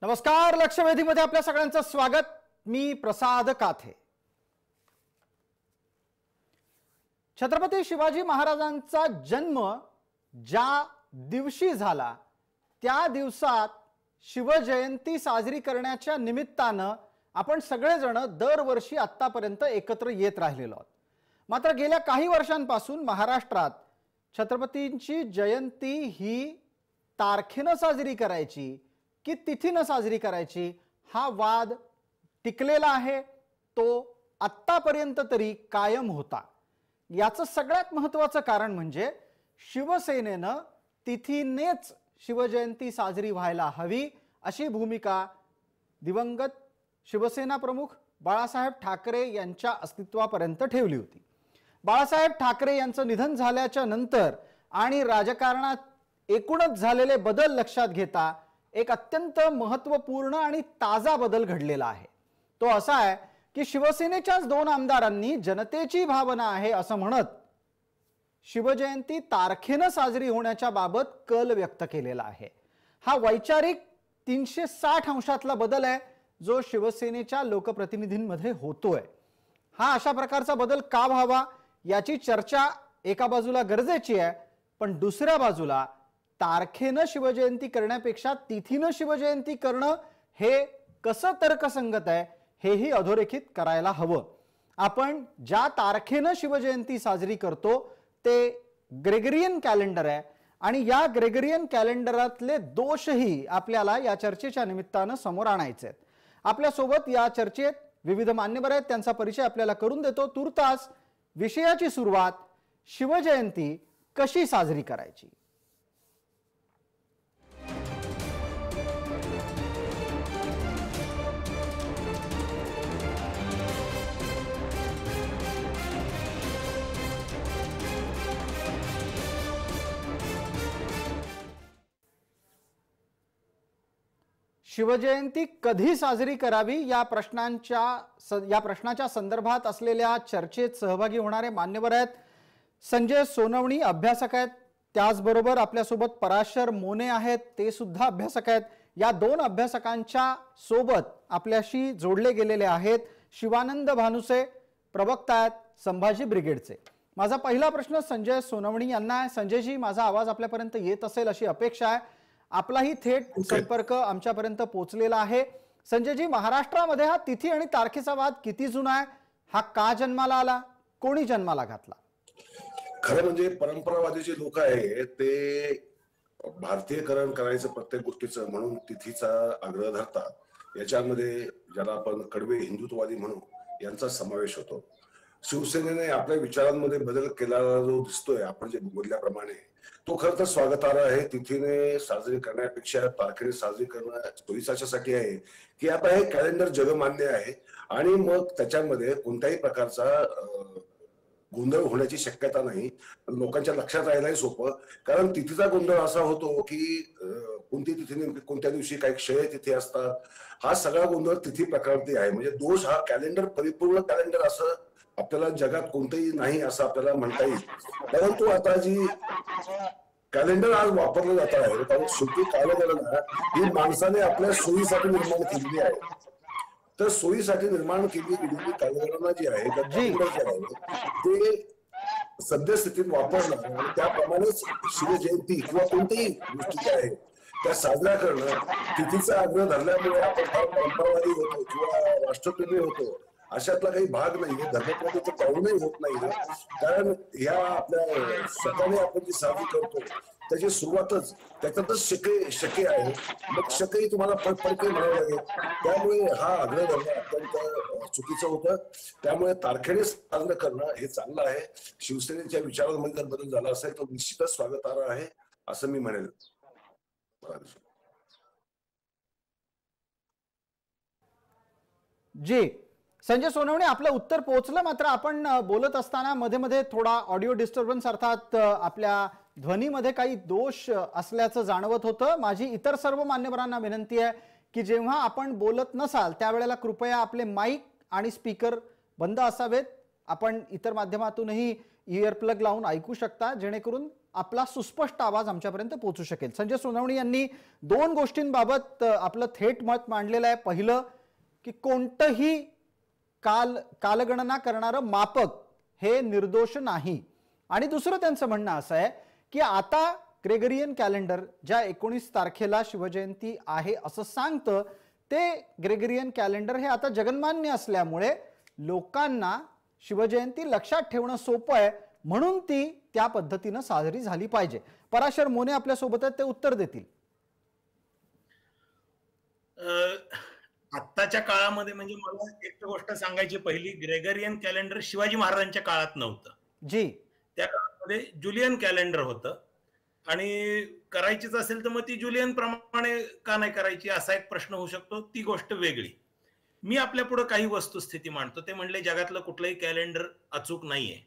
नमस्कार, लक्षवेधीमध्ये आपल्या सगळ्यांचं स्वागत। मी प्रसाद काथे। छत्रपती शिवाजी महाराजांचा जन्म ज्या दिवशी झाला त्या दिवसात शिवजयंती साजरी करण्याच्या निमित्तानं आपण सगळेजण दरवर्षी आतापर्यंत एकत्र येत राहिलेलो आहोत। मात्र गेल्या काही वर्षांपासून महाराष्ट्रात छत्रपतींची जयंती ही तारखेनं साजरी करायची की तिथीनं साजरी करायची हा वाद टिकलेला आहे। तो आतापर्यंत तरी कायम होता। याचं सगळ्यात महत्त्वाचं कारण म्हणजे शिवसेनेनं तिथीनेच शिवजयंती साजरी व्हायला हवी अशी भूमिका दिवंगत शिवसेना प्रमुख बाळासाहेब ठाकरे यांच्या अस्तित्वापर्यंत ठेवली होती। बाळासाहेब ठाकरे यांचं निधन झाल्याच्या नंतर आणि राजकारणात एकूणच झालेले बदल लक्षात घेता एक अत्यंत महत्त्वपूर्ण आणि ताजा बदल घडलेला आहे। तो असा आहे की शिवसेनेच्याच दोन आमदारांनी जनतेची भावना आहे असं म्हणत शिवजयंती तारखेनं साजरी होण्याच्या बाबत कल व्यक्त केलेला आहे। हा वैचारिक 360 अंशातला बदल आहे जो शिवसेनेच्या लोकप्रतिनिधींमध्ये होतोय। हा अशा प्रकारचा बदल का व्हावा याची चर्चा एका बाजूला गरजेची आहे, पण दुसऱ्या बाजूला तारखेनं शिवजयंती करण्यापेक्षा तिथीनं शिवजयंती करणं हे कसं तर्कसंगत आहे हेही अधोरेखित करायला हवं। आपण ज्या तारखेनं शिवजयंती साजरी करतो ते ग्रेगरियन कॅलेंडर आहे आणि या ग्रेगरियन कॅलेंडरातले दोषही आपल्याला या चर्चेच्या निमित्तानं समोर आणायचे आहेत। आपल्या सोबत या चर्चेत विविध मान्यवर आहेत, त्यांचा परिचय आपल्याला करून देतो। तुर्तास विषयाची सुरुवात, शिवजयंती कशी साजरी करायची। शिवजयंती कधी साजरी करावी या प्रश्नाच्या संदर्भात असलेल्या चर्चेत सहभागी होणारे मान्यवर आहेत। संजय सोनवणी अभ्यासक आहेत, त्याचबरोबर आपल्यासोबत पराशर मोने आहेत, ते सुद्धा अभ्यासक आहेत। या दोन अभ्यासकांच्या सोबत आपल्याशी जोडले गेलेले आहेत शिवानंद भानुसे, प्रवक्ता आहेत संभाजी ब्रिगेडचे। माझा पहिला प्रश्न संजय सोनवणी यांना आहे। संजयजी, माझा आवाज आपल्यापर्यंत येत असेल अशी अपेक्षा आहे। आपलाही थेट संपर्क आमच्यापर्यंत पोहोचलेला आहे। संजयजी, महाराष्ट्रामध्ये हा तिथी आणि तारखेचा वाद किती जुना आहे? हा का जन्माला आला? कोणी जन्माला घातला? खरं म्हणजे परंपरावादी जे लोक आहेत ते भारतीयकरण करायचं प्रत्येक गोष्टीचं म्हणून तिथीचा आग्रह धरतात। याच्यामध्ये ज्याला आपण कडवे हिंदुत्ववादी म्हणू यांचा समावेश होतो। शिवसेनेने आपल्या विचारांमध्ये बदल केला जो दिसतोय आपण जे बोलल्याप्रमाणे तो खरं तर स्वागतार्ह आहे। तिथीने साजरी करण्यापेक्षा तारखेने साजरी करणं सोयीसाच्यासाठी आहे की आता हे कॅलेंडर जगमान्य आहे आणि मग त्याच्यामध्ये कोणत्याही प्रकारचा गोंधळ होण्याची शक्यता नाही। लोकांच्या लक्षात राहायलाही सोपं, कारण तिथीचा गोंधळ असा होतो की कोणती तिथी नेमकी कोणत्या दिवशी काही क्षय तिथी असतात, हा सगळा गोंधळ तिथी प्रकारती आहे। म्हणजे दोष हा कॅलेंडर परिपूर्ण कॅलेंडर असं आपल्याला जगात कोणतंही नाही असं आपल्याला म्हणता येईल। परंतु आता जी कॅलेंडर आज वापरलं जात आहे कारण शेवटी कालगणना ही माणसाने आपल्या सोयीसाठी निर्माण केलेली आहे। तर सोयीसाठी निर्माण केलेली कालगणना जी आहे कॅलेंडर जे आहे ते सद्यस्थितीत वापरणं आणि त्याप्रमाणेच शिवजयंती किंवा कोणतीही गोष्टी ज्या आहेत त्या साजऱ्या करणं तिथीचा आग्रह धरल्यामुळे आपण फार परंपरावादी होतो किंवा राष्ट्रप्रेमी होतो अशातला काही भाग नाहीये। धर्मप्रभूचं पाहूनही होत नाही, कारण ह्या आपल्या स्वतःने आपण जी साजरी करतो त्याची सुरुवातच त्याच्यातच शके आहे। मग शकही तुम्हाला पडपडके म्हणावं लागेल, त्यामुळे हा आग्रह धरणं अत्यंत चुकीचं होतं। त्यामुळे तारखेने साजरं करणं हे चांगलं आहे। शिवसेनेच्या विचारांमध्ये जर बदल झाला असेल तर निश्चितच स्वागतार्ह आहे असं मी म्हणेल। जी संजय सोनवणे, आपलं उत्तर पोहोचलं, मात्र आपण बोलत असताना मध्ये मध्ये थोडा ऑडिओ डिस्टर्बन्स अर्थात आपल्या ध्वनीमध्ये काही दोष असल्याचं जाणवत होतं। माझी इतर सर्व मान्यवरांना विनंती आहे की जेव्हा आपण बोलत नसाल त्यावेळेला कृपया आपले माईक आणि स्पीकर बंद असावेत आपण इतर माध्यमातूनही इयर प्लग लावून ऐकू शकता, जेणेकरून आपला सुस्पष्ट आवाज आमच्यापर्यंत पोहोचू शकेल. संजय सोनवणे यांनी 2 गोष्टींबाबत आपलं थेट मत मांडलेलं आहे. पहिलं की कोणतंही कालगणना करणारं मापक हे निर्दोष नाही, आणि दुसरं त्यांचं म्हणणं असं आहे की आता ग्रेगरियन कॅलेंडर ज्या 19 तारखेला शिवजयंती आहे असं सांगतं, ते ग्रेगरियन कॅलेंडर हे आता जगन्मान्य असल्यामुळे लोकांना शिवजयंती लक्षात ठेवणं सोपं आहे, म्हणून ती त्या पद्धतीनं साजरी झाली पाहिजे. पराशर मोने आपल्या सोबत आहेत, ते उत्तर देतील. आत्ताच्या काळामध्ये म्हणजे मला एक गोष्ट सांगायची, पहिली, ग्रेगरियन कॅलेंडर शिवाजी महाराजांच्या काळात नव्हतं. जी, त्या काळामध्ये जुलियन कॅलेंडर होतं, आणि करायचीच असेल तर मग ती जुलियन प्रमाणे का नाही करायची असा एक प्रश्न होऊ शकतो, ती गोष्ट वेगळी. मी आपल्या पुढे काही वस्तुस्थिती मांडतो. ते म्हणले जगातलं कुठलंही कॅलेंडर अचूक नाहीये,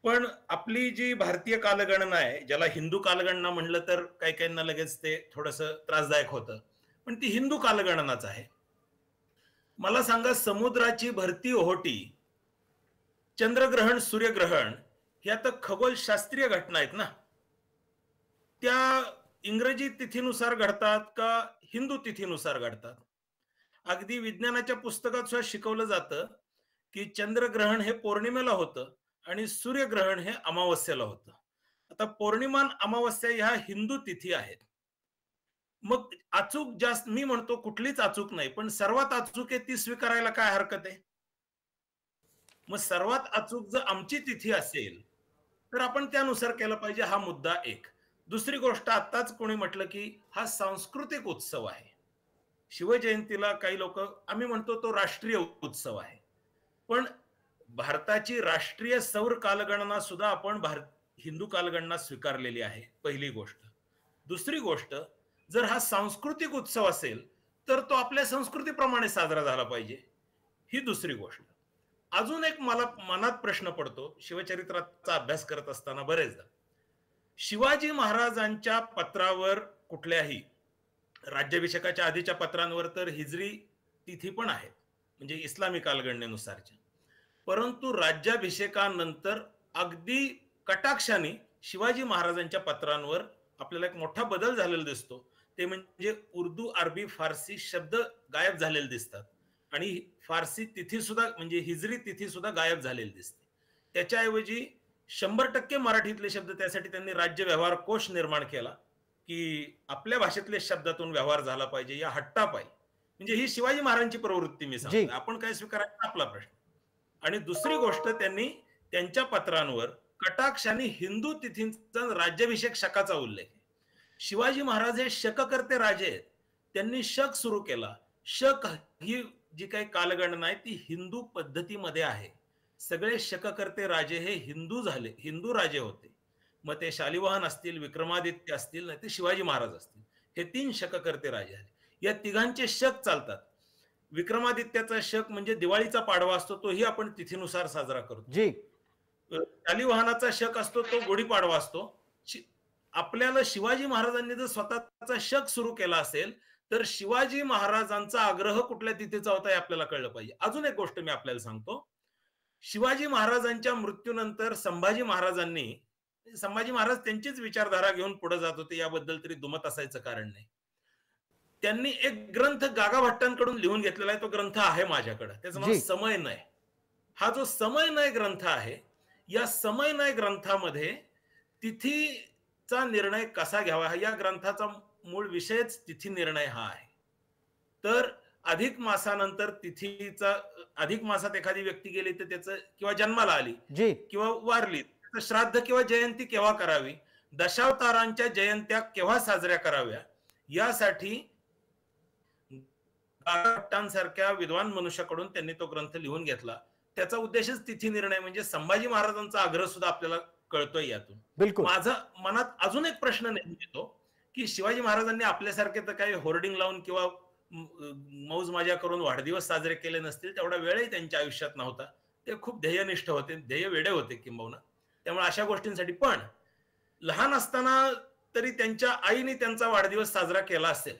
पण आपली जी भारतीय कालगणना आहे, ज्याला हिंदू कालगणना म्हणलं तर काही काहींना लगेच ते थोडंसं त्रासदायक होतं, पण ती हिंदू कालगणनाच आहे. मला सांगा, समुद्राची भरती ओहोटी, चंद्रग्रहण, सूर्यग्रहण, ह्या तर खगोलशास्त्रीय घटना आहेत ना. त्या इंग्रजी तिथीनुसार घडतात का हिंदू तिथीनुसार घडतात? अगदी विज्ञानाच्या पुस्तकात सुद्धा शिकवलं जातं की चंद्रग्रहण हे पौर्णिमेला होतं आणि सूर्यग्रहण हे अमावस्येला होतं. आता पौर्णिमा अमावस्या ह्या हिंदू तिथी आहेत. मग अचूक जास्त, मी म्हणतो कुठलीच अचूक नाही, पण सर्वात अचूक आहे ती स्वीकारायला काय हरकत आहे? मग सर्वात अचूक जर आमची तिथी असेल तर आपण त्यानुसार केलं पाहिजे. हा मुद्दा एक. दुसरी गोष्ट, आत्ताच कोणी म्हटलं की हा सांस्कृतिक उत्सव आहे. शिवजयंतीला काही लोक, आम्ही म्हणतो तो राष्ट्रीय उत्सव आहे, पण भारताची राष्ट्रीय सौर कालगणना सुद्धा आपण हिंदू कालगणना स्वीकारलेली आहे, पहिली गोष्ट. दुसरी गोष्ट, जर हा सांस्कृतिक उत्सव असेल तर तो आपल्या संस्कृतीप्रमाणे साजरा झाला पाहिजे, ही दुसरी गोष्ट. अजून एक मला मनात प्रश्न पडतो शिवचरित्राचा अभ्यास करत असताना बरेचदा. शिवाजी महाराजांच्या पत्रावर, कुठल्याही राज्याभिषेकाच्या आधीच्या पत्रांवर तर हिजरी तिथी पण आहेत, म्हणजे इस्लामी कालगणनेनुसारच्या, परंतु राज्याभिषेकानंतर अगदी कटाक्षाने शिवाजी महाराजांच्या पत्रांवर आपल्याला एक मोठा बदल झालेला दिसतो. ते म्हणजे उर्दू, अरबी, फारसी शब्द गायब झालेले दिसतात, आणि फारसी तिथी सुद्धा, म्हणजे हिजरी तिथी सुद्धा गायब झालेली दिसते. त्याच्याऐवजी 100% मराठीतले शब्द, त्यासाठी त्यांनी राज्य व्यवहार कोश निर्माण केला की आपल्या भाषेतले शब्दातून व्यवहार झाला पाहिजे या हट्टापायी. म्हणजे ही शिवाजी महाराजांची प्रवृत्ती मी सांगतो, आपण काय स्वीकारायचा आपला प्रश्न. आणि दुसरी गोष्ट, त्यांनी त्यांच्या पत्रांवर कटाक्षाने हिंदू तिथींचा राज्याभिषेक शकाचा उल्लेख आहे. शिवाजी महाराज हे शककर्ते राजे आहेत, त्यांनी शक सुरू केला. शक ही जी काही कालगणना आहे ती हिंदू पद्धतीमध्ये आहे. सगळे शककर्ते राजे हे हिंदू झाले, हिंदू राजे होते. मग ते शालिवाहन असतील, विक्रमादित्य असतील, नाही ते शिवाजी महाराज असतील, हे 3 शककर्ते राजे झाले. या तिघांचे शक चालतात. विक्रमादित्याचा शक म्हणजे दिवाळीचा पाडवा असतो, तोही आपण तिथीनुसार साजरा करतो. जी. शालिवाहनाचा शक असतो, तो गुढीपाडवा असतो. आपल्याला शिवाजी महाराजांनी जर स्वतःचा शक सुरू केला असेल तर शिवाजी महाराजांचा आग्रह कुठल्या तिथीचा होता हे आपल्याला कळलं पाहिजे. अजून एक गोष्ट मी आपल्याला सांगतो. शिवाजी महाराजांच्या मृत्यूनंतर संभाजी महाराज त्यांचीच विचारधारा घेऊन पुढे जात होते, याबद्दल तरी दुमत असायचं कारण नाही. त्यांनी एक ग्रंथ गागा भट्टांकडून लिहून घेतलेला आहे, तो ग्रंथ आहे माझ्याकडे, त्याचं नाव समय नय. हा जो समय नय ग्रंथ आहे, या समय नय ग्रंथामध्ये तिथीचा निर्णय कसा घ्यावा या ग्रंथाचा मूळ विषयच तिथी निर्णय हा आहे. तर अधिक मासानंतर तिथीचा, अधिक मासात एखादी व्यक्ती गेली तर त्याचं, किंवा जन्माला आली किंवा वारली, तर श्राद्ध किंवा जयंती केव्हा करावी, दशावतारांच्या जयंत्या केव्हा साजऱ्या कराव्या, यासाठी भट्टांसारख्या विद्वान मनुष्याकडून त्यांनी तो ग्रंथ लिहून घेतला. त्याचा उद्देशच तिथी निर्णय, म्हणजे संभाजी महाराजांचा आग्रह सुद्धा आपल्याला कळतोय यातून. माझा मनात अजून एक प्रश्न नेहमी येतो की शिवाजी महाराजांनी आपल्यासारखे तर काही होर्डिंग लावून किंवा मौज मजा करून वाढदिवस साजरे केले नसतील, तेवढा वेळही त्यांच्या आयुष्यात नव्हता. ते खूप ध्येयनिष्ठ होते, ध्येय वेडे होते किंबहुना. त्यामुळे अशा गोष्टींसाठी, पण लहान असताना तरी त्यांच्या आईने त्यांचा वाढदिवस साजरा केला असेल.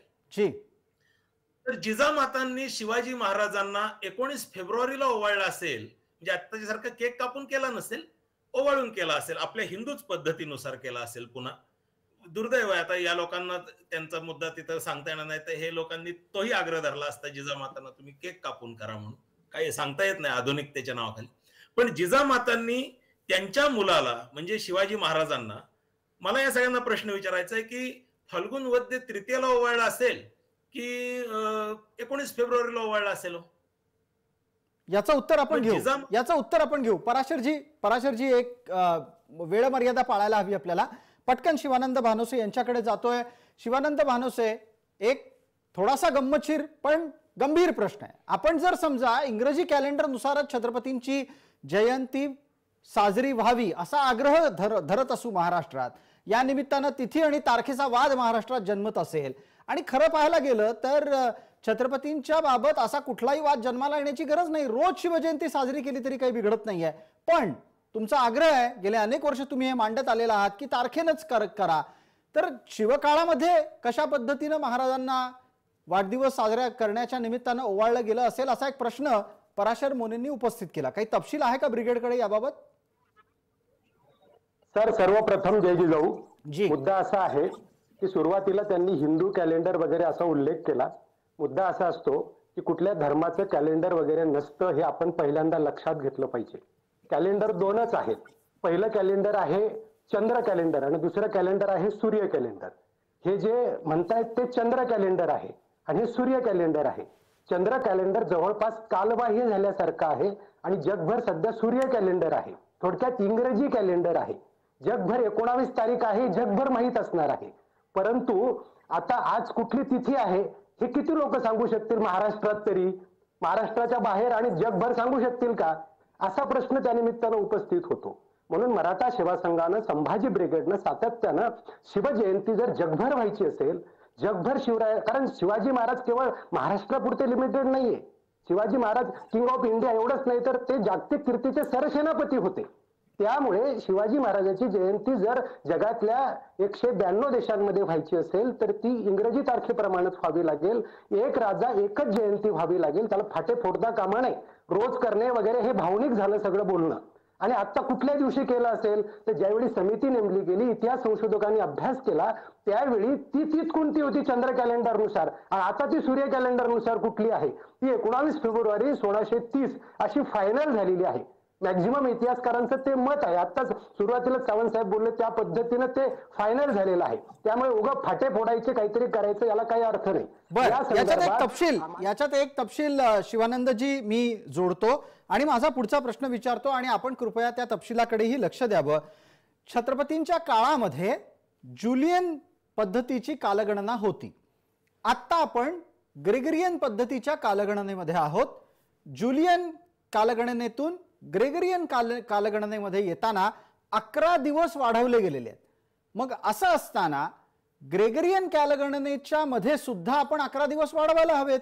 तर जिजामातांनी शिवाजी महाराजांना 19 फेब्रुवारीला ओवाळलं असेल, म्हणजे आत्ताच्यासारखं केक कापून केला नसेल, ओवाळून केला असेल, आपल्या हिंदूच पद्धतीनुसार केला असेल. पुन्हा दुर्दैव आहे, आता या लोकांना त्यांचा मुद्दा तिथं सांगता येणार नाही, तर हे लोकांनी तोही आग्रह धरला असता जिजामातांना तुम्ही केक कापून करा म्हणून. काही सांगता येत नाही आधुनिकतेच्या नावाखाली. पण जिजामातांनी त्यांच्या मुलाला म्हणजे शिवाजी महाराजांना, मला या सगळ्यांना प्रश्न विचारायचा आहे की फाल्गुन वद्य तृतीयेला ओवाळला असेल की 19 फेब्रुवारीला ओवाळला असेल? याचं उत्तर आपण घेऊ. पराशरजी एक वेळ मर्यादा पाळायला हवी आपल्याला. पटकन शिवानंद भानोसे यांच्याकडे जातोय. शिवानंद भानोसे, एक थोडासा गंमतशीर पण गंभीर प्रश्न आहे. आपण जर समजा इंग्रजी कॅलेंडर नुसारच छत्रपतींची जयंती साजरी व्हावी असा आग्रह धरत असू महाराष्ट्रात, या निमित्तानं तिथी आणि तारखेचा वाद महाराष्ट्रात जन्मत असेल, आणि खरं पाहायला गेलं तर छत्रपतींच्या बाबत असा कुठलाही वाद जन्माला येण्याची गरज नाही. रोज शिवजयंती साजरी केली तरी काही बिघडत नाहीये. पण तुमचा आग्रह आहे, गेले अनेक वर्ष तुम्ही हे मांडत आलेला आहात की तारखेनंच करा. तर शिवकाळामध्ये कशा पद्धतीनं महाराजांना वाढदिवस साजरा करण्याच्या निमित्तानं ओवाळलं गेलं असेल असा एक प्रश्न पराशर मोनेंनी उपस्थित केला. काही तपशील आहे का ब्रिगेडकडे याबाबत? सर, सर्वप्रथम जय जिजाऊ. जी. मुद्दा असा आहे की सुरुवातीला त्यांनी हिंदू कॅलेंडर वगैरे असा उल्लेख केला. मुद्दा असा असतो की कुठल्या धर्माचं कॅलेंडर वगैरे नसतं, हे आपण पहिल्यांदा लक्षात घेतलं पाहिजे. कॅलेंडर दोनच आहेत. पहिलं कॅलेंडर आहे चंद्र कॅलेंडर आणि दुसरं कॅलेंडर आहे सूर्य कॅलेंडर. हे जे म्हणतायत ते चंद्र कॅलेंडर आहे आणि हे सूर्य कॅलेंडर आहे. चंद्र कॅलेंडर जवळपास कालबाह्य झाल्यासारखं आहे आणि जगभर सध्या सूर्य कॅलेंडर आहे. थोडक्यात इंग्रजी कॅलेंडर आहे. जगभर 19 तारीख आहे, जगभर माहीत असणार आहे. परंतु आता आज कुठली तिथी आहे हे किती लोक सांगू शकतील महाराष्ट्रात तरी? महाराष्ट्राच्या बाहेर आणि जगभर सांगू शकतील का? असा प्रश्न त्या निमित्तानं उपस्थित होतो. म्हणून मराठा सेवा संघानं, संभाजी ब्रिगेडनं सातत्यानं शिवजयंती जर जगभर व्हायची असेल, जगभर शिवराय, कारण शिवाजी महाराज केवळ महाराष्ट्रापुरते लिमिटेड नाहीये. Shivaji Maharaj king of India एवढंच नाही तर ते जागतिक कीर्तीचे सरसेनापती होते. त्यामुळे शिवाजी महाराजांची जयंती जर जगातल्या 192 देशांमध्ये व्हायची असेल तर ती इंग्रजी तारखेप्रमाणेच व्हावी लागेल. एक राजा एकच जयंती व्हावी लागेल. त्याला फाटे फोडता कामा नये. रोज करणे वगैरे हे भावनिक झालं सगळं बोलणं. आणि आता कुठल्या दिवशी केलं असेल तर ज्यावेळी समिती नेमली गेली, इतिहास संशोधकांनी अभ्यास केला, त्यावेळी तीच कोणती होती चंद्र कॅलेंडरनुसार, आणि आता ती सूर्य कॅलेंडरनुसार कुठली आहे, ती 19 फेब्रुवारी 1630 अशी फायनल झालेली आहे. मॅक्झिमम इतिहासकारांचं ते मत आहे. आताच सुरुवातीला सावंत साहेब बोलले त्या पद्धतीनं ते फायनल झालेलं आहे. त्यामुळे उगा फाटे फोडायचे, काहीतरी करायचं, याला काही अर्थ नाही. याच्यात एक तपशील शिवानंदजी मी जोडतो आणि माझा पुढचा प्रश्न विचारतो आणि आपण कृपया त्या तपशिलाकडेही लक्ष द्यावं. छत्रपतींच्या काळामध्ये जुलियन पद्धतीची कालगणना होती. आता आपण ग्रेगरियन पद्धतीच्या कालगणनेमध्ये आहोत. जुलियन कालगणनेतून ग्रेगरियन कालगणनेमध्ये येताना 11 दिवस वाढवले गेलेले आहेत. मग असं असताना ग्रेगरियन कालगणनेच्या मध्ये सुद्धा आपण 11 दिवस वाढवायला हवेत.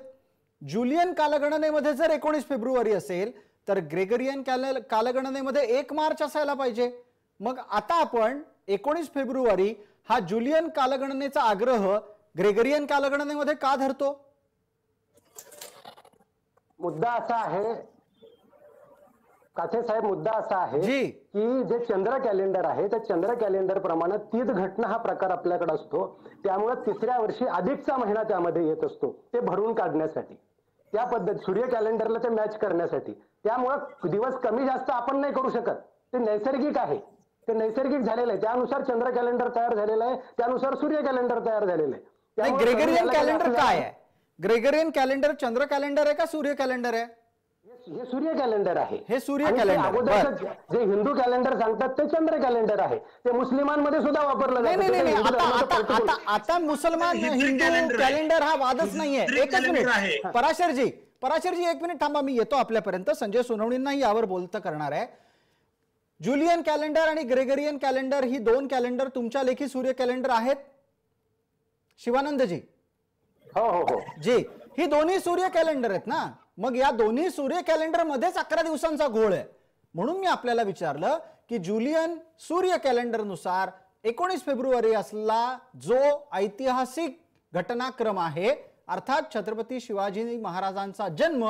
जुलियन कालगणनेमध्ये जर 19 फेब्रुवारी असेल तर ग्रेगरियन कालगणनेमध्ये 1 मार्च असायला पाहिजे. मग आता आपण 19 फेब्रुवारी हा जुलियन कालगणनेचा आग्रह ग्रेगरियन कालगणनेमध्ये का धरतो? मुद्दा असा आहे काथे साहेब, मुद्दा असा आहे की जे चंद्र कॅलेंडर आहे त्या चंद्र कॅलेंडर प्रमाणे तीच घटना हा प्रकार आपल्याकडे असतो. त्यामुळे तिसऱ्या वर्षी अधिकचा महिना त्यामध्ये येत असतो, ते भरून काढण्यासाठी, त्या पद्धत सूर्य कॅलेंडरला ते मॅच करण्यासाठी. त्यामुळे दिवस कमी जास्त आपण नाही करू शकत. ते नैसर्गिक आहे, ते नैसर्गिक झालेलं आहे. त्यानुसार चंद्र कॅलेंडर तयार झालेलं आहे, त्यानुसार सूर्य कॅलेंडर तयार झालेलं आहे. ग्रेगरियन कॅलेंडर काय आहे? ग्रेगरियन कॅलेंडर चंद्र कॅलेंडर आहे का सूर्य कॅलेंडर आहे? हे सूर्य कॅलेंडर आहे. हे सूर्य कॅलेंडर. जे हिंदू कॅलेंडर सांगतात ते चंद्र कॅलेंडर आहे. ते मुस्लिमांमध्ये सुद्धा वापरलं जातं. आता मुसलमान हिंदू कॅलेंडर हा वादच नाहीये. एकच मिनिट पराशरजी 1 मिनिट थांबा, मी येतो आपल्यापर्यंत. संजय सोनवणींनाही यावर बोलतं करणार आहे. जुलियन कॅलेंडर आणि ग्रेगरियन कॅलेंडर ही 2 कॅलेंडर तुमच्या लेखी सूर्य कॅलेंडर आहेत शिवानंदजी? हो जी, ही दोन्ही सूर्य कॅलेंडर आहेत ना. मग या दोन्ही सूर्य कॅलेंडर मध्येच 11 दिवसांचा घोळ आहे. म्हणून मी आपल्याला विचारलं की जुलियन सूर्य कॅलेंडर नुसार 19 फेब्रुवारी असला जो ऐतिहासिक घटनाक्रम आहे, अर्थात छत्रपती शिवाजी महाराजांचा जन्म,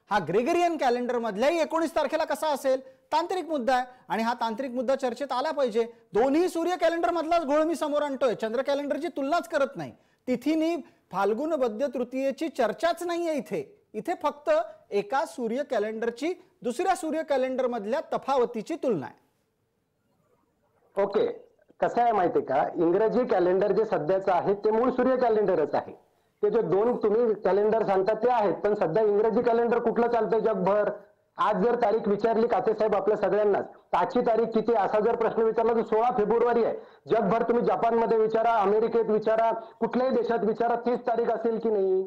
हा ग्रेगरियन कॅलेंडर मधल्याही 19 तारखेला कसा असेल? तांत्रिक मुद्दा आहे आणि हा तांत्रिक मुद्दा चर्चेत आला पाहिजे. दोन्ही सूर्य कॅलेंडर मधलाच घोळ मी समोर आणतोय, चंद्र कॅलेंडरची तुलनाच करत नाही. तिथीनी फाल्गुन वद्य तृतीयेची चर्चाच नाहीये इथे. इथे फक्त एका सूर्य कॅलेंडरची दुसऱ्या सूर्य कॅलेंडर मधल्या तफावतीची तुलना आहे. ओके, कसं आहे माहितीये का, इंग्रजी कॅलेंडर जे सध्याचं आहे ते मूळ सूर्य कॅलेंडरच आहे. ते जे दोन तुम्ही कॅलेंडर सांगता ते आहेत, पण सध्या इंग्रजी कॅलेंडर कुठलं चालतंय जगभर? आज जर तारीख विचारली काते साहेब आपल्या सगळ्यांनाच, आजची तारीख किती असा जर प्रश्न विचारला तर 16 फेब्रुवारी आहे. जगभर तुम्ही जपानमध्ये विचारा, अमेरिकेत विचारा, कुठल्याही देशात विचारा, 30 तारीख असेल की नाही?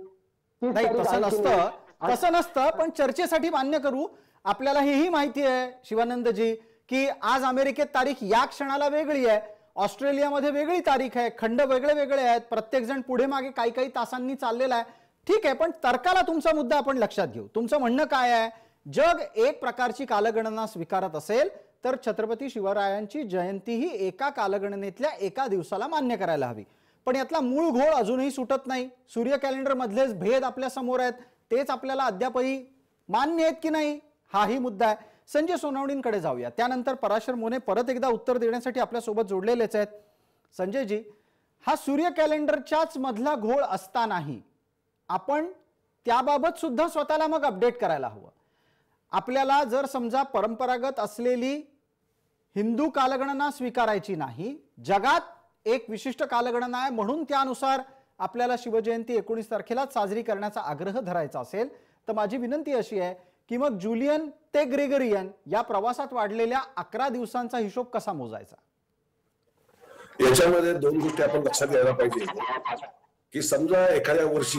30 नाही, तारीख तसं आहे की नसतं, नाही? तसं नसतं. पण चर्चेसाठी मान्य करू. आपल्याला हेही माहिती आहे शिवानंदजी की आज अमेरिकेत तारीख या क्षणाला वेगळी आहे, ऑस्ट्रेलियामध्ये वेगळी तारीख आहे, खंड वेगळे वेगळे आहेत, प्रत्येक जण पुढे मागे काही काही तासांनी चाललेला आहे. ठीक आहे, पण तर्काला तुमचा मुद्दा आपण लक्षात घेऊ. तुमचं म्हणणं काय आहे? जग एक प्रकारची कालगणना स्वीकारत असेल तर छत्रपती शिवरायांची जयंती ही एका कालगणनेतल्या एका दिवसाला मान्य करायला हवी. पण यातला मूळ घोळ अजूनही सुटत नाही. सूर्य कॅलेंडर मधलेच भेद आपल्या समोर आहेत, तेच आपल्याला अद्यापही मान्य आहेत की नाही हाही मुद्दा आहे. संजय सोनवणींकडे जाऊया, त्यानंतर पराशर मोने परत एकदा उत्तर देण्यासाठी आपल्या सोबत जोडलेलेच आहेत. संजयजी, हा सूर्य कॅलेंडरच्याच मधला घोळ असतानाही आपण त्याबाबत सुद्धा स्वतःला मग अपडेट करायला हवं. आपल्याला जर समजा परंपरागत असलेली हिंदू कालगणना स्वीकारायची नाही, जगात एक विशिष्ट कालगणना आहे म्हणून त्यानुसार आपल्याला शिवजयंती 19 तारखेलाच साजरी करण्याचा आग्रह धरायचा असेल, तर माझी विनंती अशी आहे की मग जुलियन ते ग्रेगरियन या प्रवासात वाढलेल्या 11 दिवसांचा हिशोब कसा मोजायचा? याच्यामध्ये दोन गोष्टी आपण लक्षात घ्यायला पाहिजे की समजा एखाद्या वर्षी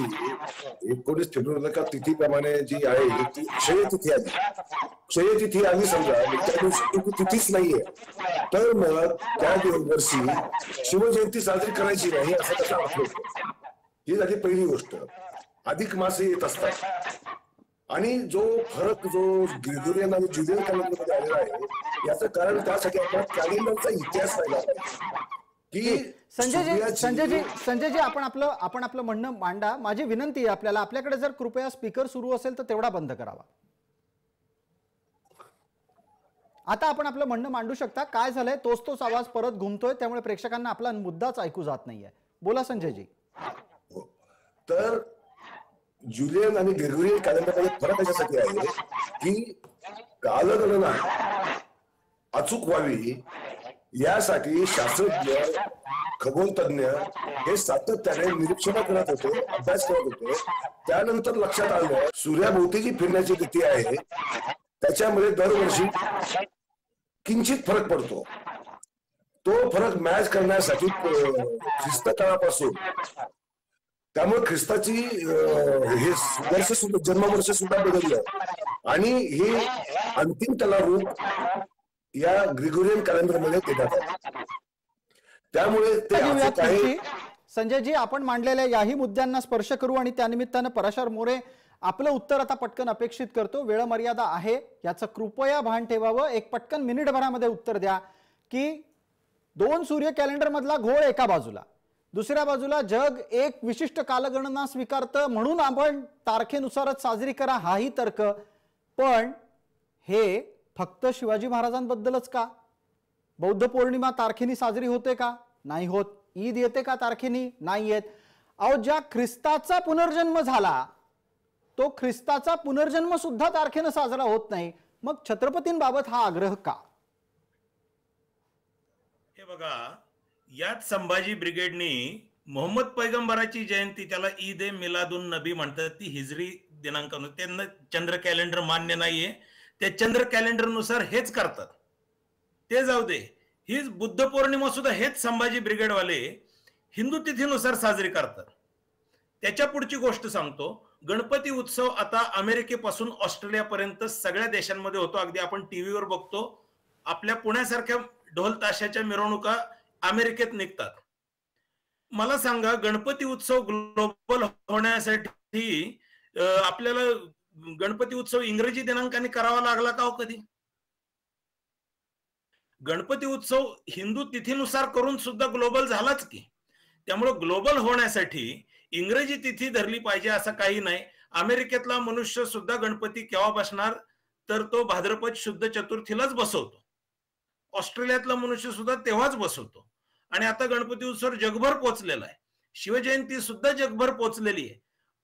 19 फेब्रुवारीला का तिथीप्रमाणे जी आहे ती क्षय तिथी आली, क्षय तिथी आली समजा, त्या दिवशी तिथीच नाहीये, तर मग त्या वर्षी शिवजयंती साजरी करायची नाही असं कसं वाटलं? ही झाली पहिली गोष्ट. अधिक मासे येत असतात आणि जो फरक जो ग्रेगोरियन आणि जुलियन कॅलेंडर मध्ये आलेला आहे याचं कारण त्यासाठी आपण कॅलेंडरचा इतिहास पाहिला की संजयजी आपण आपलं म्हणणं मांडा. माझी विनंती आहे आपल्याला, आपल्याकडे जर कृपया स्पीकर सुरू असेल तर तेवढा बंद करावा. आता आपण आपलं म्हणणं मांडू शकता. काय झालंय, तोच आवाज परत घुमतोय, त्यामुळे प्रेक्षकांना आपला मुद्दाच ऐकू जात नाहीये. बोला संजयजी. तर जुलियन आणि ग्रेगोरियन कॅलेंडरमध्ये फरक याच्यासाठी आहे की कालगणना अचूक व्हावी यासाठी शास्त्रज्ञ, खगोलतज्ञ हे सातत्याने निरीक्षण करत होते, अभ्यास करत होते. त्यानंतर लक्षात आलं सूर्याभोवती जी फिरण्याची गती आहे त्याच्यामध्ये दरवर्षी किंचित फरक पडतो. तो फरक मॅच करण्यासाठी ख्रिस्त काळापासून, त्यामुळे ख्रिस्ताची हे वर्ष सुद्धा, जन्मवर्ष सुद्धा बदललं आणि हे अंतिम त्याला रूप या ग्रेगोरियन कॅलेंडर मध्ये देण्यात आलं. त्यामुळे ते संजयजी, आपण मांडलेल्या याही मुद्द्यांना स्पर्श करू आणि त्यानिमित्तानं पराशर मोरे आपलं उत्तर आता पटकन अपेक्षित करतो. वेळ मर्यादा आहे याचं कृपया भान ठेवावं. एक पटकन मिनिटभरामध्ये उत्तर द्या की दोन सूर्य कॅलेंडर मधला घोळ एका बाजूला, दुसऱ्या बाजूला जग एक विशिष्ट कालगणना स्वीकारतं म्हणून आपण तारखेनुसारच साजरी करा हाही तर्क. पण हे फक्त शिवाजी महाराजांबद्दलच का? बौद्ध पौर्णिमा तारखेनी साजरी होते का? नाही होत. ईद येते का तारखेनी? नाही येत. अहो, ज्या ख्रिस्ताचा पुनर्जन्म झाला तो ख्रिस्ताचा पुनर्जन्म सुद्धा तारखेनं साजरा होत नाही. मग छत्रपतींबाबत हा आग्रह का? हे बघा, याच संभाजी ब्रिगेडनी मोहम्मद पैगंबराची जयंती, त्याला ईद ए मिलादुन नबी म्हणतात, ती हिजरी दिनांक, त्यांना चंद्र कॅलेंडर मान्य नाहीये, ते चंद्र कॅलेंडर नुसार हेच करतात. ते जाऊ दे, ही बुद्ध पौर्णिमा सुद्धा हेच संभाजी ब्रिगेडवाले हिंदू तिथीनुसार साजरी करतात. त्याच्या पुढची गोष्ट सांगतो. गणपती उत्सव आता अमेरिकेपासून ऑस्ट्रेलियापर्यंत सगळ्या देशांमध्ये होतो. अगदी आपण टीव्हीवर बघतो, आपल्या पुण्यासारख्या ढोल ताशाच्या मिरवणुका अमेरिकेत निघतात. मला सांगा, गणपती उत्सव ग्लोबल होण्यासाठी आपल्याला गणपती उत्सव इंग्रजी दिनांकाने करावा लागला का हो कधी? गणपती उत्सव हिंदू तिथीनुसार करून सुद्धा ग्लोबल झालाच की. त्यामुळे ग्लोबल होण्यासाठी इंग्रजी तिथी धरली पाहिजे असं काही नाही. अमेरिकेतला मनुष्य सुद्धा गणपती केव्हा बसणार तर तो भाद्रपद शुद्ध चतुर्थीलाच बसवतो. ऑस्ट्रेलियातला मनुष्य सुद्धा तेव्हाच बसवतो. आणि आता गणपती उत्सव जगभर पोहोचलेला आहे. शिवजयंती सुद्धा जगभर पोहोचलेली आहे.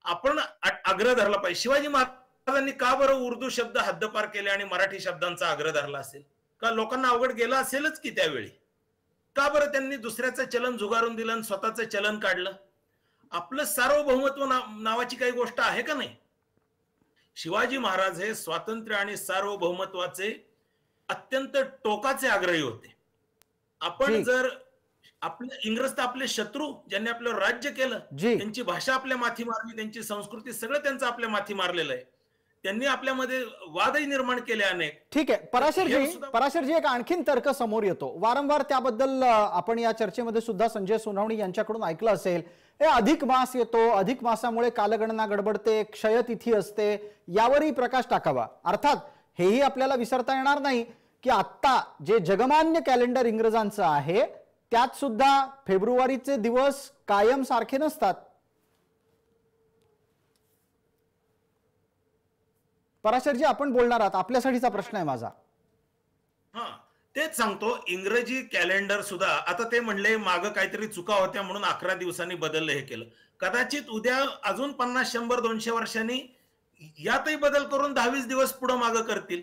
आपण आग्रह धरला पाहिजे. शिवाजी महाराजांनी का बरं उर्दू शब्द हद्दपार केले आणि मराठी शब्दांचा आग्रह धरला असेल? का लोकांना अवघड गेला असेलच की त्यावेळी? का बरं त्यांनी दुसऱ्याचं चलन झुगारून दिलं आणि स्वतःचं चलन काढलं? आपलं सार्वभौमत्व नावाची काही गोष्ट आहे का नाही? शिवाजी महाराज हे स्वातंत्र्य आणि सार्वभौमत्वाचे अत्यंत टोकाचे आग्रही होते. आपण जर इंग्रज तर आपले शत्रू, ज्यांनी आपलं राज्य केलं, त्यांची भाषा आपल्या माथी मारली, त्यांची संस्कृती सगळं त्यांचं आपल्या माथी मारलेलं आहे. त्यांनी आपल्यामध्ये वादही निर्माण केले अनेक. ठीक आहे पराशरजी, एक आणखीन तर्क समोर येतो. वारंवार त्याबद्दल आपण या चर्चेमध्ये सुद्धा संजय सोनावणी यांच्याकडून ऐकलं असेल. हे अधिक मास येतो, अधिक मासामुळे कालगणना गडबडते, क्षयतिथी असते, यावरही प्रकाश टाकावा. अर्थात हेही आपल्याला विसरता येणार नाही की आत्ता जे जगमान्य कॅलेंडर इंग्रजांचं आहे त्यात सुद्धा फेब्रुवारीचे दिवस कायम सारखे नसतात. पराशरजी आपण बोलणार आहात, आपल्यासाठीचा प्रश्न आहे माझा. तेच सांगतो, इंग्रजी कॅलेंडर सुद्धा आता ते म्हणले मागं काहीतरी चुका होत्या म्हणून 11 दिवसांनी बदललं, हे केलं. कदाचित उद्या अजून 50, 100, 200 वर्षांनी यातही बदल करून 10-20 दिवस पुढे मागं करतील.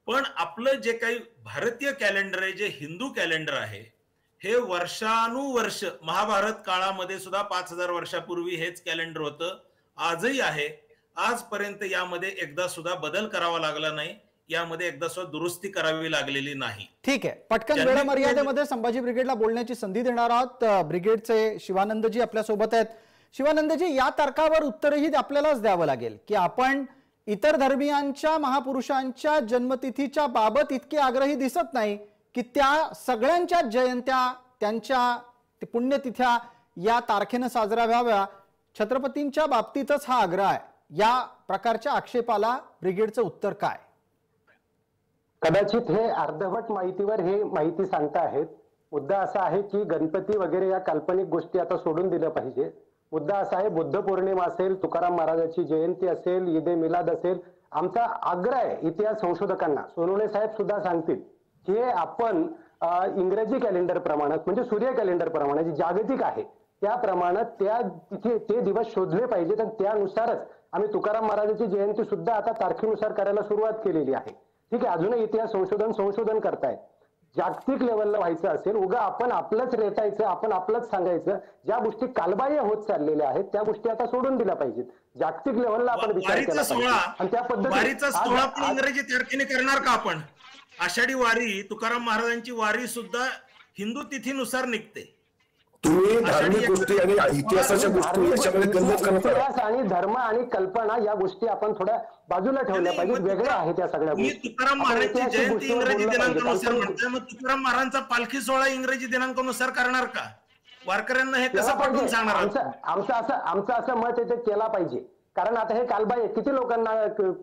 पण आपलं जे काही भारतीय कॅलेंडर आहे, जे हिंदू कॅलेंडर आहे, हे वर्षानुवर्ष महाभारत काळामध्ये सुद्धा 5000 वर्षापूर्वी हेच कॅलेंडर होतं, आजही आहे. आजपर्यंत यामध्ये एकदा सुद्धा बदल करावा लागला नाही, यामध्ये एकदा सुद्धा दुरुस्ती करावी लागलेली नाही. ठीक आहे, पटकन वेळ मर्यादेमध्ये संभाजी ब्रिगेडला बोलण्याची संधी देणार आहोत. ब्रिगेडचे शिवानंदजी आपल्या सोबत आहेत. शिवानंदजी, या तर्कावर उत्तरही आपल्यालाच द्यावं लागेल की आपण इतर धर्मियांच्या महापुरुषांच्या जन्मतिथीच्या बाबत इतके आग्रही दिसत नाही की त्या सगळ्यांच्या जयंत्या, त्यांच्या पुण्यतिथ्या या तारखेनं साजरा व्हाव्या. छत्रपतींच्या बाबतीतच हा आग्रह आहे. या प्रकारच्या आक्षेपाला ब्रिगेडचं उत्तर काय? कदाचित हे अर्धवट माहितीवर हे माहिती सांगता आहेत. मुद्दा असा आहे की गणपती वगैरे या काल्पनिक गोष्टी आता सोडून दिल्या पाहिजे. मुद्दा असा आहे, बुद्ध पौर्णिमा असेल, तुकाराम महाराजांची जयंती असेल, ईद ए मिलाद असेल, आमचा आग्रह आहे इतिहास संशोधकांना, सोनवणे साहेब सुद्धा सांगतील की आपण इंग्रजी कॅलेंडर प्रमाणात म्हणजे सूर्य कॅलेंडर प्रमाणे जे जागतिक आहे त्याप्रमाणे ते दिवस शोधले पाहिजेत आणि त्यानुसारच आम्ही तुकाराम महाराजांची जयंती सुद्धा आता तारखेनुसार करायला सुरुवात केलेली आहे. ठीक आहे, अजूनही इतिहास संशोधन करतायत. जागतिक लेवलला व्हायचं असेल, उगा आपण आपलंच रेटायचं, आपण आपलंच सांगायचं, ज्या गोष्टी कालबाह्य होत चाललेल्या आहेत त्या गोष्टी आता सोडून दिल्या पाहिजेत. जागतिक लेवलला आपण विचार केला पाहिजे आणि त्या पद्धतीने इंग्रजी तारखेने करणार का आपण? आषाढी वारी, तुकाराम महाराजांची वारी सुद्धा हिंदू तिथीनुसार निघते. तुम्ही धार्मिक गोष्टी आणि इतिहासाच्या गोष्टी याच्यामध्ये गल्लत करता. इतिहास आणि धर्म आणि कल्पना या गोष्टी आपण थोड्या बाजूला ठेवल्या पाहिजेत. वेगळ्या आहेत त्या सगळ्या गोष्टी. तुकाराम महाराजांची जयंती इंग्रजी दिनांकानुसार म्हणतात, मग तुकाराम महाराजांचा पालखी सोहळा इंग्रजी दिनांकानुसार करणार का? वारकऱ्यांना हे कसं पटवून सांगणार? आमचं असं मत आहे ते केला पाहिजे. कारण आता हे कालबाह्य, किती लोकांना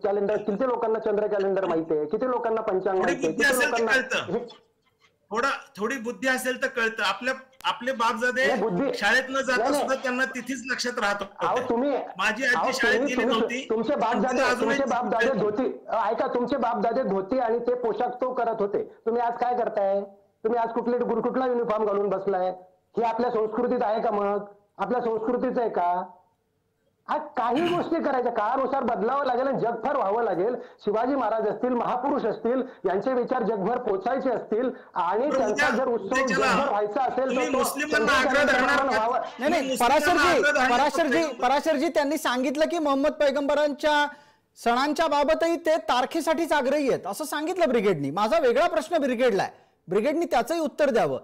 कॅलेंडर, किती लोकांना चंद्र कॅलेंडर माहिती आहे, किती लोकांना पंचांग माहिती आहे, किती लोकांना थोडी बुद्धी असेल तर कळतं. आपले बापजादे शाळेत न जाता सुद्धा त्यांना तिथीच लक्षात राहत होते. माझी आजी शाळेत गेली नव्हती. तुमचे बापदादे धोती, ऐका, तुमचे बापदादे धोती आणि ते पोशाख तो करत होते. तुम्ही आज काय करताय? तुम्ही आज कुठला युनिफॉर्म घालून बसलाय? हे आपल्या संस्कृतीत आहे का? मग आपल्या संस्कृतीच आहे का? आज काही गोष्टी करायच्या, काळानुसार बदलावं लागेल आणि जगभर व्हावं लागेल. शिवाजी महाराज असतील, महापुरुष असतील, यांचे विचार जगभर पोचायचे असतील आणि त्यांचा जर उत्सव जगभर व्हायचा असेल तर पराशरजी त्यांनी सांगितलं की मोहम्मद पैगंबरांच्या सणांच्या बाबतही ते तारखेसाठीच आग्रही आहेत असं सांगितलं ब्रिगेडनी. माझा वेगळा प्रश्न ब्रिगेडला आहे, ब्रिगेडनी त्याचंही उत्तर द्यावं.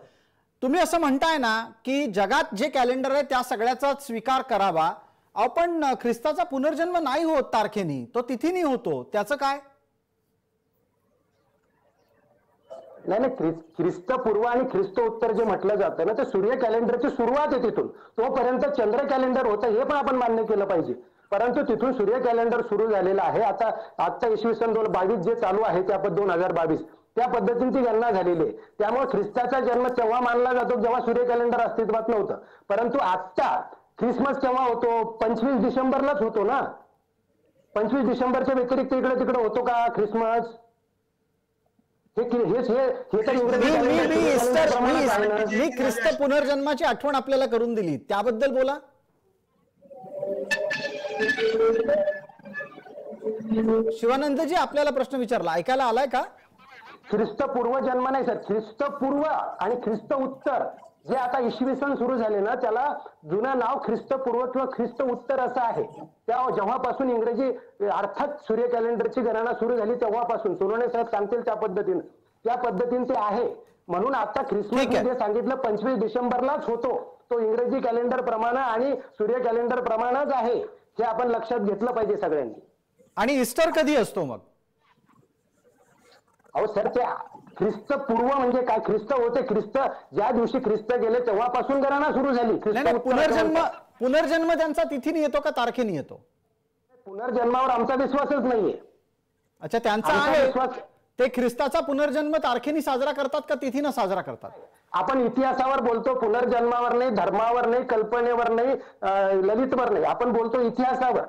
तुम्ही असं म्हणताय ना की जगात जे कॅलेंडर आहे त्या सगळ्याचा स्वीकार करावा, आपण ख्रिस्ताचा पुनर्जन्म नाही होत तारखेनी, तो तिथीनी होतो, त्याचं काय? नाही, ख्रिस्त पूर्व आणि ख्रिस्त उत्तर जे म्हटलं जातं ना, ते सूर्य कॅलेंडरची सुरुवात आहे. तिथून तोपर्यंत चंद्र कॅलेंडर होतं हे पण आपण मान्य केलं पाहिजे. परंतु तिथून सूर्य कॅलेंडर सुरू झालेलं आहे. आता इसवी सन 2022 जे चालू आहे त्या 2022 त्या पद्धतीने ती गणना झालेली आहे. त्यामुळे ख्रिस्ताचा जन्म तेव्हा मानला जातो जेव्हा सूर्य कॅलेंडर अस्तित्वात नव्हतं. परंतु आता ख्रिसमस केव्हा होतो? 25 डिसेंबरलाच होतो ना. 25 डिसेंबरच्या व्यतिरिक्त इकडे तिकडे होतो का ख्रिसमस? हे तर मी ख्रिस्त पुनर्जन्माची आठवण आपल्याला करून दिली, त्याबद्दल बोला. शिवानंदजी आपल्याला प्रश्न विचारला, ऐकायला आलाय का? ख्रिस्त पूर्व जन्म नाही सर, ख्रिस्त पूर्व आणि ख्रिस्त उत्तर जे आता इसवी सन सुरू झाले ना, त्याला जुनं नाव ख्रिस्त पूर्व किंवा ख्रिस्त उत्तर असं आहे. त्या जेव्हापासून इंग्रजी अर्थात सूर्य कॅलेंडरची गणना सुरू झाली तेव्हापासून, सोनवणे साहेब सांगतील त्या पद्धतीने ते आहे. म्हणून आता ख्रिसमस जे सांगितलं 25 डिसेंबरलाच होतो, तो इंग्रजी कॅलेंडर प्रमाणे आणि सूर्य कॅलेंडर प्रमाणेच आहे, हे आपण लक्षात घेतलं पाहिजे सगळ्यांनी. आणि ईस्टर कधी असतो मग? अहो सर, ते ख्रिस्त पूर्व म्हणजे काय? ख्रिस्त होते, ख्रिस्त ज्या दिवशी ख्रिस्त गेले तेव्हापासून गणना सुरू झाली. पुनर्जन्म त्यांचा तिथीने येतो का तारखेने येतो? पुनर्जन्मावर आमचा विश्वासच नाहीये. अच्छा, त्यांचा आहे. ते ख्रिस्ताचा पुनर्जन्म तारखेने साजरा करतात का तिथीनं साजरा करतात? आपण इतिहासावर बोलतो, पुनर्जन्मावर नाही, धर्मावर नाही, कल्पनेवर नाही, ललितवर नाही, आपण बोलतो इतिहासावर.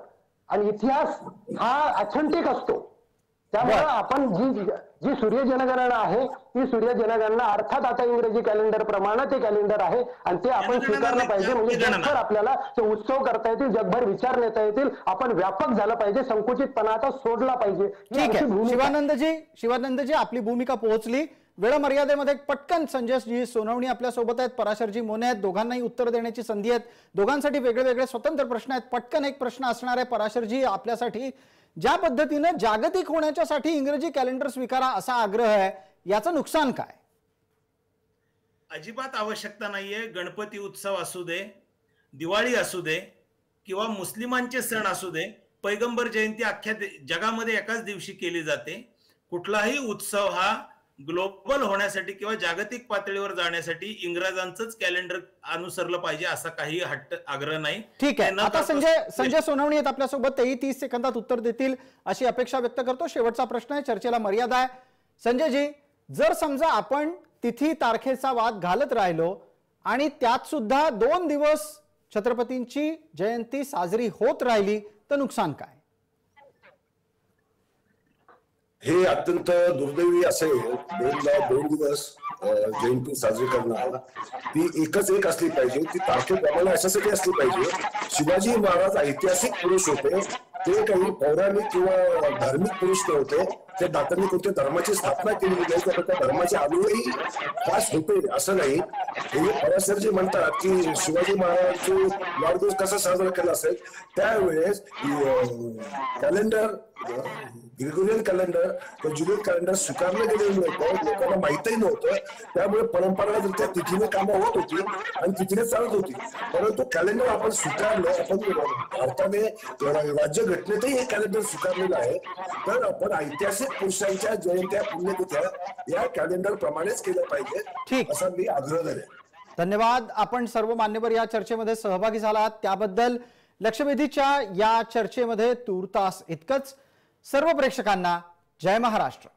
आणि इतिहास हा ऑथेंटिक असतो. त्यामुळे आपण जी सूर्य जनगणना आहे ती सूर्य जनगणना अर्थात आता इंग्रजी कॅलेंडर प्रमाणे ते कॅलेंडर आहे आणि ते आपण स्वीकारलं पाहिजे. म्हणजे जगभर आपल्याला ते उत्सव करता येतील, जगभर विचार नेता येतील, आपण व्यापक झालं पाहिजे, संकुचितपणा आता सोडला पाहिजे. ठीक आहे शिवानंदजी, आपली भूमिका पोहोचली. वेळ मर्यादेमध्ये पटकन संजयजी सोनवणी आपल्या सोबत आहेत, पराशरजी मोने आहेत, दोघांनाही उत्तर देण्याची संधी आहे. दोघांसाठी वेगळे वेगळे स्वतंत्र प्रश्न आहेत. पटकन एक प्रश्न असणार आहे पराशरजी आपल्यासाठी. ज्या पद्धतीने जागतिक होण्याच्यासाठी इंग्रजी कॅलेंडर स्वीकारा असा आग्रह आहे, याचं नुकसान काय? अजिबात आवश्यकता नाहीये. गणपती उत्सव असू दे, दिवाळी असू दे किंवा मुस्लिमांचे सण असू दे, पैगंबर जयंती अख्ख्या जगामध्ये एकाच दिवशी केली जाते. कुठलाही उत्सव हा ग्लोबल होण्यासाठी किंवा जागतिक पातळीवर जाण्यासाठी इंग्रजांचंच कॅलेंडर अनुसरलं पाहिजे असा काही हट्ट आग्रह नाही. ठीक आहे. आता संजय सोनवणी आहेत आपल्यासोबत, तेही 30 सेकंदात उत्तर देतील अशी अपेक्षा व्यक्त करतो. शेवटचा प्रश्न आहे, चर्चेला मर्यादा आहे. संजयजी, जर समजा आपण तिथी तारखेचा वाद घालत राहिलो आणि त्यात सुद्धा 2 दिवस छत्रपतींची जयंती साजरी होत राहिली तर नुकसान काय? हे अत्यंत दुर्दैवी असेल. 2 दिवस जयंती साजरी करणं ती एक असली पाहिजे. ती तारखेप्रमाणे अशासाठी असली पाहिजे. शिवाजी महाराज ऐतिहासिक पुरुष होते, ते काही पौराणिक किंवा धार्मिक पुरुष नव्हते. ते दातांनी कोणत्या धर्माची स्थापना केली नाही, त्या धर्माचे अनुयायी खास होते असं नाही. हे पराशरजी म्हणतात की शिवाजी महाराजांचे वाढदिवस कसा साजरा केला असेल, त्यावेळेस कॅलेंडर ग्रेगोरियन कॅलेंडर किंवा जुलियन कॅलेंडर स्वीकारलं गेलेलं नव्हतं, लोकांना माहितही नव्हतं. त्यामुळे परंपरागत तिथीने कामं होत होती आणि तिथीने चालत होती. परंतु कॅलेंडर आपण स्वीकारलं, आपण भारताने राज्यघटनेतही हे कॅलेंडर स्वीकारलेलं आहे. तर आपण ऐतिहासिक पुरुषांच्या जयंत्या पुण्यतिथ्या या कॅलेंडर प्रमाणेच केलं पाहिजे असा मी आग्रह धरेन. धन्यवाद. आपण सर्व मान्यवर या चर्चेमध्ये सहभागी झालात त्याबद्दल. लक्षवेधीच्या या चर्चेमध्ये तूर्तास इतकंच. सर्व प्रेक्षकांना जय महाराष्ट्र.